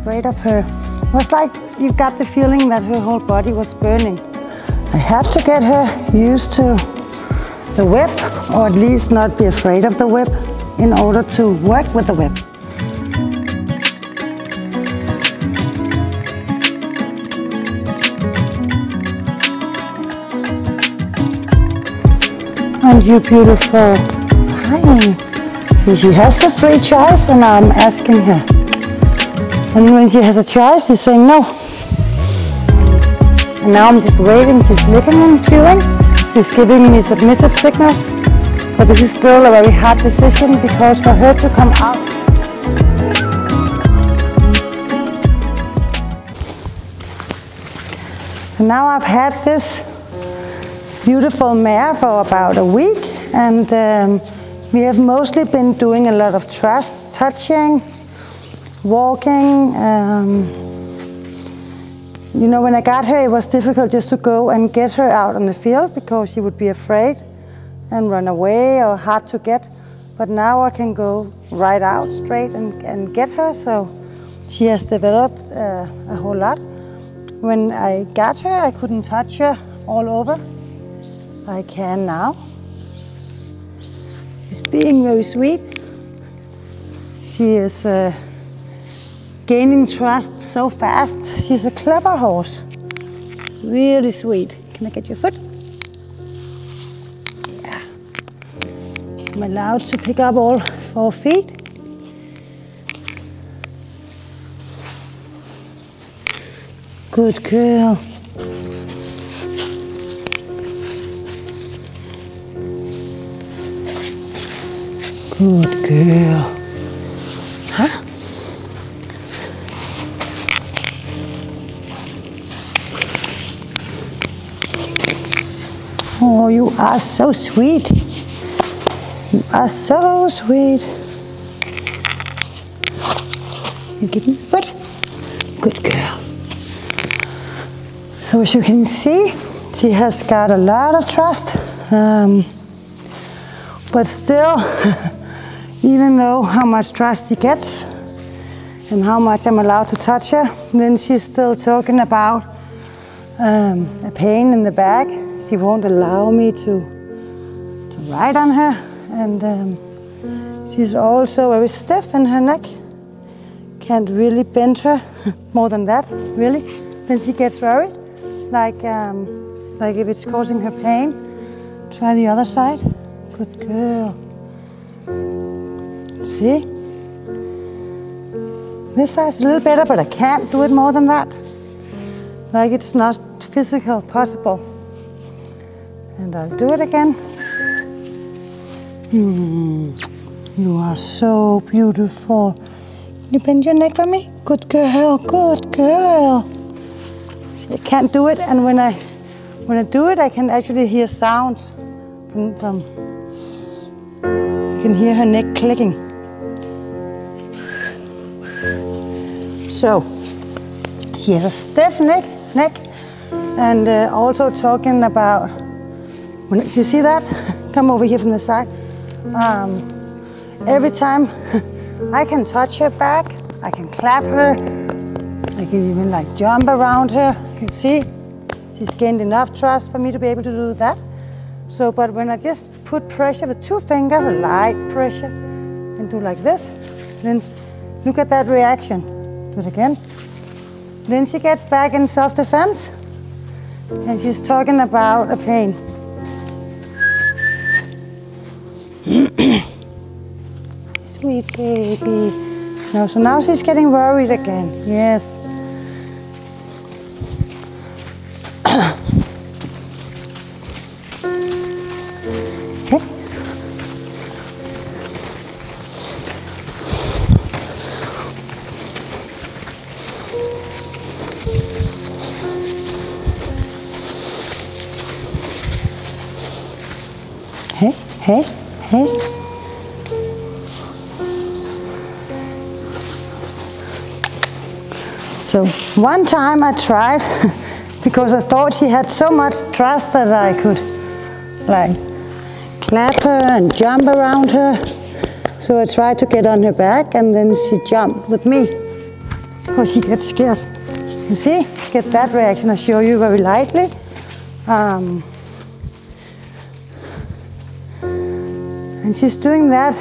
afraid of her. It was like you got the feeling that her whole body was burning. I have to get her used to the whip, or at least not be afraid of the whip, in order to work with the whip. And you beautiful. Hi. See, she has a free choice and I'm asking her. And when she has a choice, she's saying no. And now I'm just waiting. She's licking and chewing. She's giving me submissive signals. But this is still a very hard decision because for her to come out. And now I've had this beautiful mare for about a week, and we have mostly been doing a lot of trust, touching, walking. You know, when I got her, it was difficult just to go and get her out on the field because she would be afraid and run away or hard to get. But now I can go right out straight and get her, so she has developed a whole lot. When I got her, I couldn't touch her all over. I can now. She's being very sweet. She is gaining trust so fast. She's a clever horse. It's really sweet. Can I get your foot? Yeah. I'm allowed to pick up all 4 feet. Good girl. Good girl. Huh? Oh, you are so sweet. You are so sweet. You give me a foot? Good girl. So as you can see, she has got a lot of trust. But still, even though how much trust she gets and how much I'm allowed to touch her, then she's still talking about a pain in the back. She won't allow me to ride on her, and she's also very stiff in her neck. Can't really bend her more than that, really. Then she gets worried, like if it's causing her pain. Try the other side. Good girl. See? This side's a little better, but I can't do it more than that. Like it's not physical possible. And I'll do it again. You are so beautiful. You bend your neck for me? Good girl, good girl. See, I can't do it, and when I do it, I can actually hear sounds from I can hear her neck clicking. So, she has a stiff neck, and also talking about, do you see that? Come over here from the side. Every time I can touch her back, I can clap her, I can even like jump around her. You can see, she's gained enough trust for me to be able to do that. So, but when I just put pressure with 2 fingers, a light pressure, and do like this, then look at that reaction. Do it again. Then she gets back in self-defense, and she's talking about a pain. Sweet baby. No, so now she's getting worried again. Yes. Hey, hey. So one time I tried, because I thought she had so much trust that I could like clap her and jump around her. So I tried to get on her back, and then she jumped with me. because she gets scared. You see, get that reaction. I show you very lightly. And she's doing that.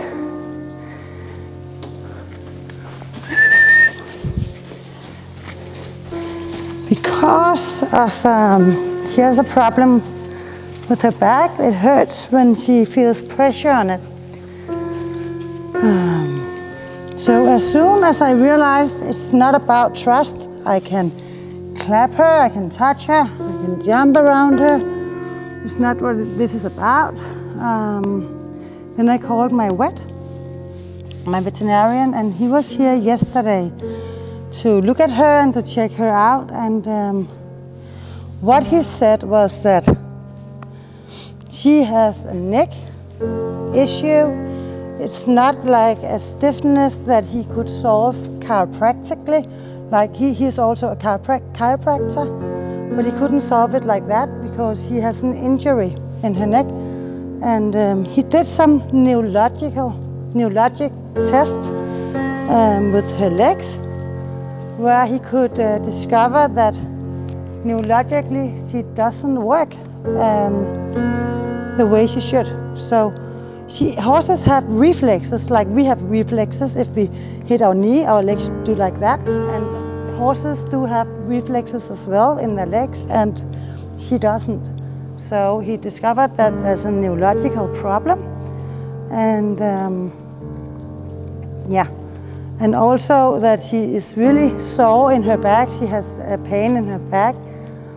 Because of, she has a problem with her back. It hurts when she feels pressure on it. So as soon as I realized it's not about trust, I can clap her, I can touch her, I can jump around her. It's not what this is about. Then I called my veterinarian, and he was here yesterday to look at her and to check her out. And what he said was that she has a neck issue. It's not like a stiffness that he could solve chiropractically. Like he's also a chiropractor, but he couldn't solve it like that because he has an injury in her neck. And he did some neurologic test with her legs, where he could discover that neurologically she doesn't work the way she should. So horses have reflexes, like we have reflexes. If we hit our knee, our legs do like that. And horses do have reflexes as well in their legs, and she doesn't. So he discovered that there's a neurological problem. And yeah. And also that she is really sore in her back. She has a pain in her back.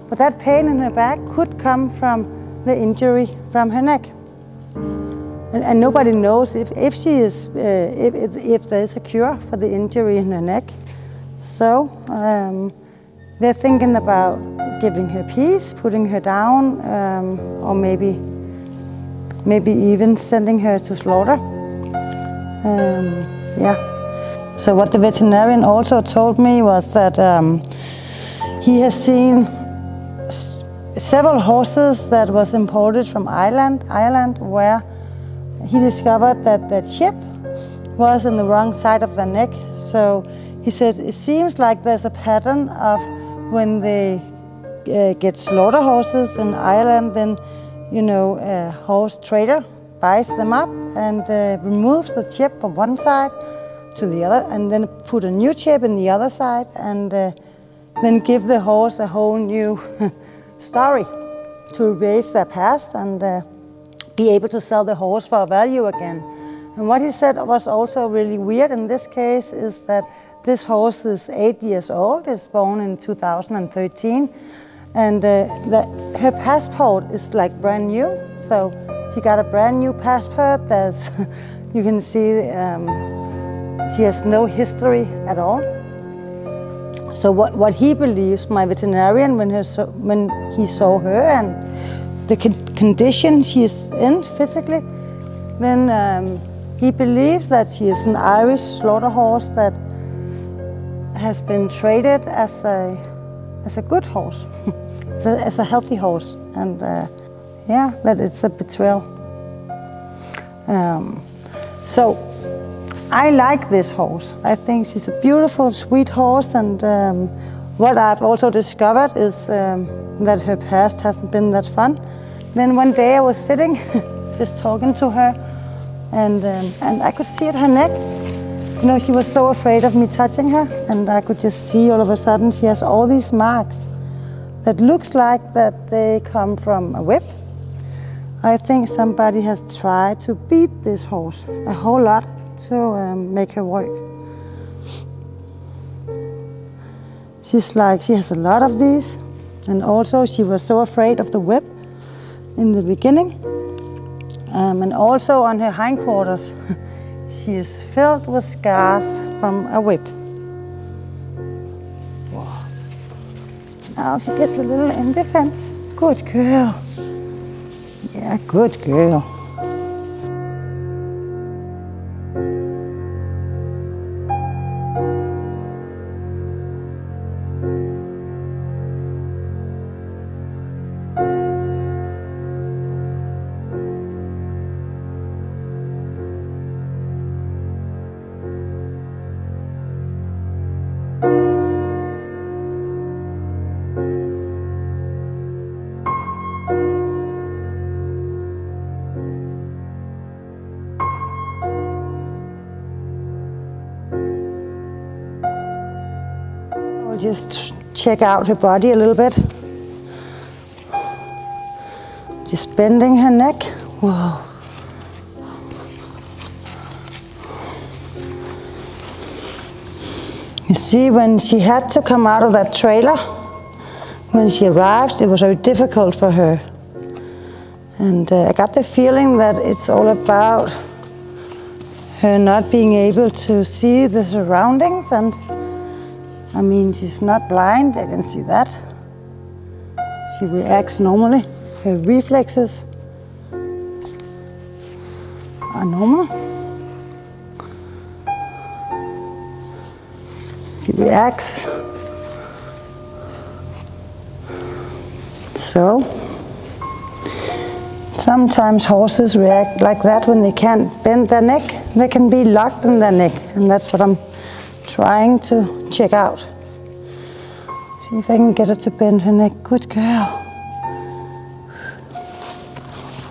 But that pain in her back could come from the injury from her neck. And nobody knows if there is a cure for the injury in her neck. So they're thinking about giving her peace, putting her down, or maybe even sending her to slaughter. Yeah. So what the veterinarian also told me was that he has seen several horses that was imported from Ireland, where he discovered that the chip was on the wrong side of the neck. So he said it seems like there's a pattern of when they get slaughter horses in Ireland, then a horse trader buys them up and removes the chip from one side to the other, and then put a new chip in the other side, and then give the horse a whole new story to erase their past and be able to sell the horse for a value again. And what he said was also really weird in this case is that this horse is 8 years old, it's born in 2013, and her passport is like brand new. So she got a brand new passport. There's, you can see she has no history at all. So what he believes, my veterinarian, when he saw her and the condition she is in physically, then he believes that she is an Irish slaughter horse that has been traded as a good horse, as a healthy horse, and yeah, that it's a betrayal. So I like this horse. I think she's a beautiful, sweet horse, and what I've also discovered is that her past hasn't been that fun. Then one day I was sitting, just talking to her, and I could see at her neck, she was so afraid of me touching her, and I could just see all of a sudden she has all these marks that looks like that they come from a whip. I think somebody has tried to beat this horse a whole lot to make her work. She's like, she has a lot of these, and also she was so afraid of the whip in the beginning. And also on her hindquarters, she is filled with scars from a whip. Whoa. Now she gets a little in defense. Good girl. Yeah, good girl. We'll just check out her body a little bit. Just bending her neck. Whoa. You see, when she had to come out of that trailer, when she arrived, it was very difficult for her. And I got the feeling that it's all about her not being able to see the surroundings. And I mean, she's not blind, I can see that. She reacts normally. Her reflexes are normal. She reacts. So, sometimes horses react like that when they can't bend their neck. They can be locked in their neck, and that's what I'm trying to check out. See if I can get her to bend her neck. Good girl.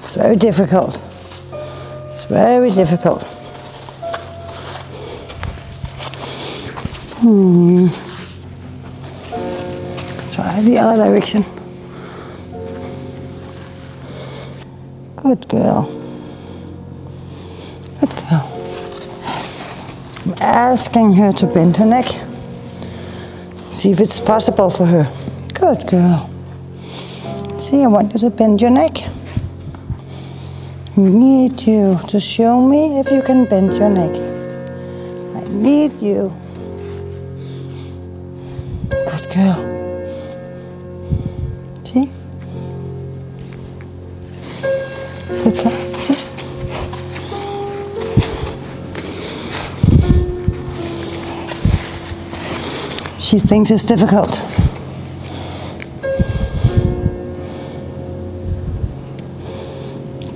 It's very difficult. It's very difficult. Try the other direction. Good girl. Good girl. I'm asking her to bend her neck. See if it's possible for her. Good girl. See, I want you to bend your neck. I need you to show me if you can bend your neck. I need you. Good girl. See? Good girl. See? She thinks it's difficult.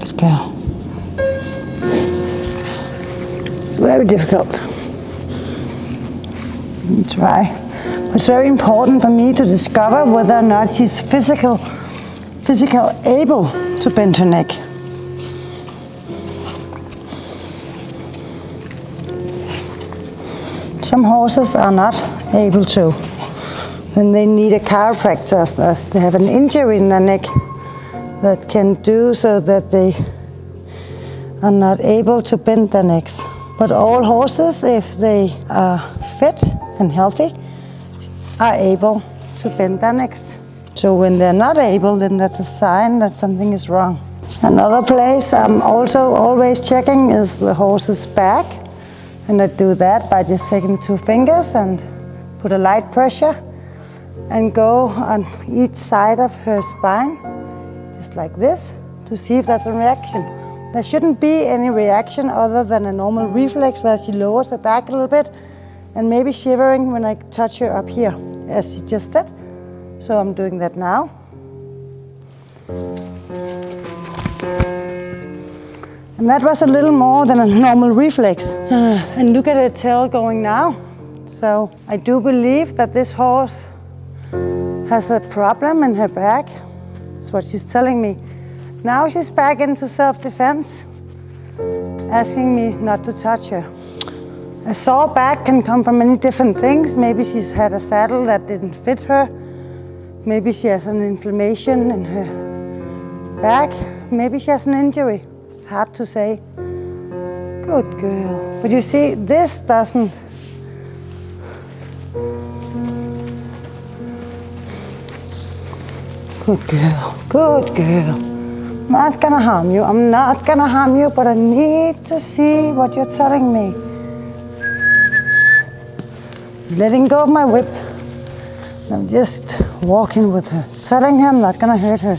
Good girl. It's very difficult. Let me try. It's very important for me to discover whether or not she's physical able to bend her neck. Some horses are not able to. Then they need a chiropractor. They have an injury in their neck that can do so that they are not able to bend their necks. But all horses, if they are fit and healthy, are able to bend their necks. So when they're not able, then that's a sign that something is wrong. Another place I'm also always checking is the horse's back. And I do that by just taking 2 fingers and put a light pressure and go on each side of her spine, just like this, to see if there's a reaction. There shouldn't be any reaction other than a normal reflex where she lowers her back a little bit and maybe shivering when I touch her up here, as she just did. So I'm doing that now. And that was a little more than a normal reflex. And look at her tail going now. So I do believe that this horse has a problem in her back. That's what she's telling me. Now she's back into self-defense, asking me not to touch her. A sore back can come from many different things. Maybe she's had a saddle that didn't fit her. Maybe she has an inflammation in her back. Maybe she has an injury. It's hard to say. Good girl. But you see, this doesn't. Good girl. Good girl. I'm not gonna harm you. I'm not gonna harm you, but I need to see what you're telling me. Letting go of my whip. I'm just walking with her, telling her I'm not gonna hurt her.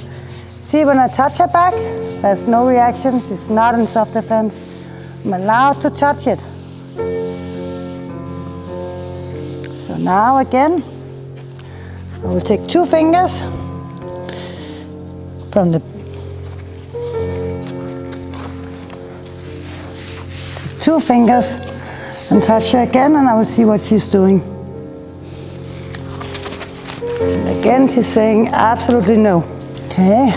See, when I touch her back, there's no reaction. She's not in self-defense. I'm allowed to touch it. So now again, I will take 2 fingers from the 2 fingers and touch her again, and I will see what she's doing. And again, she's saying absolutely no. Okay.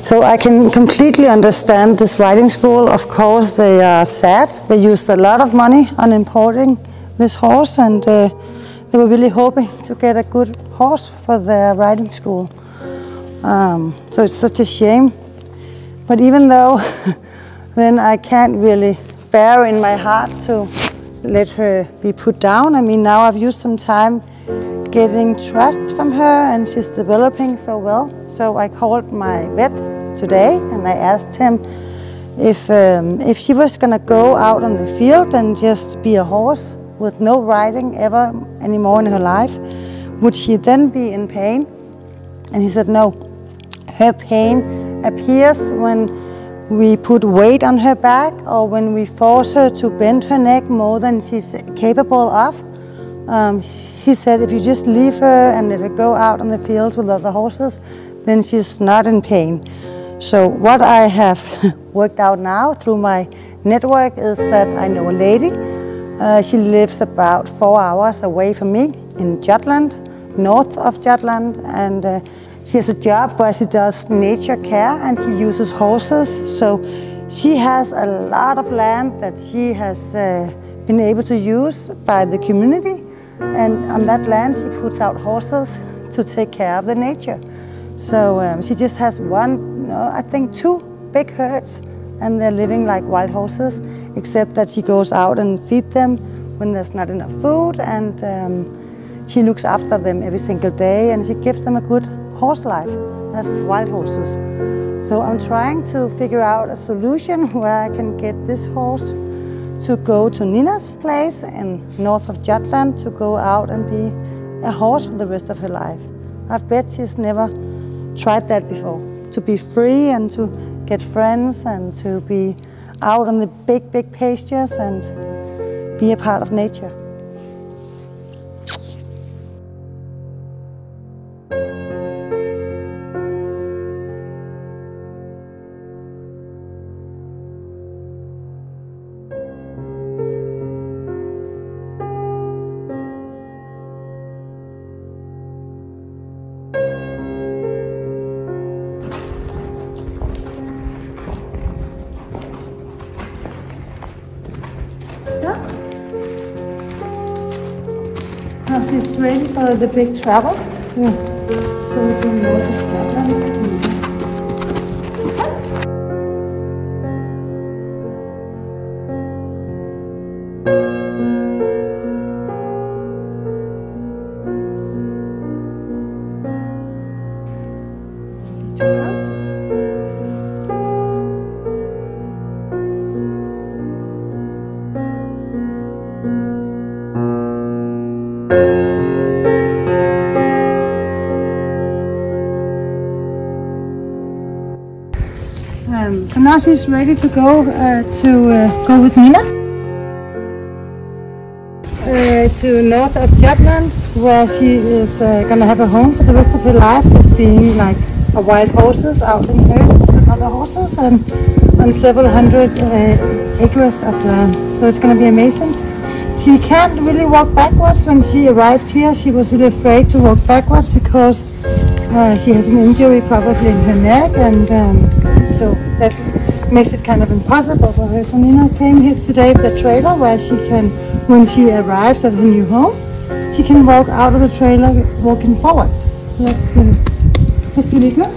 So I can completely understand this riding school. Of course, they are sad. They used a lot of money on importing this horse, and they were really hoping to get a good horse for their riding school. So it's such a shame. But even though then I can't really bear in my heart to let her be put down. I mean, now I've used some time getting trust from her, and she's developing so well. So I called my vet today and I asked him if she was gonna go out on the field and just be a horse with no riding ever anymore in her life, would she then be in pain? And he said no. Her pain appears when we put weight on her back or when we force her to bend her neck more than she's capable of. He said if you just leave her and let her go out on the fields with other horses, then she's not in pain. So what I have worked out now through my network is that I know a lady. She lives about 4 hours away from me in Jutland, north of Jutland, and she has a job where she does nature care and she uses horses. So she has a lot of land that she has been able to use by the community, and on that land she puts out horses to take care of the nature. So she just has I think 2 big herds, and they're living like wild horses, except that she goes out and feeds them when there's not enough food, and she looks after them every single day, and she gives them a good horse life as wild horses. So I'm trying to figure out a solution where I can get this horse to go to Nina's place in north of Jutland to go out and be a horse for the rest of her life. I bet she's never tried that before. To be free and to get friends and to be out on the big pastures and be a part of nature. Now she's ready for the big travel. Yeah. So we can go to Scotland. So now she's ready to go with Nina to north of Jutland, where she is gonna have a home for the rest of her life, just being like a wild horses out in herds with other horses and on several hundred acres of land. So it's gonna be amazing. She can't really walk backwards. When she arrived here, she was really afraid to walk backwards because she has an injury probably in her neck, and so that makes it kind of impossible for her. So Nina came here today with a trailer where she can, when she arrives at her new home, she can walk out of the trailer walking forward. So that's really good.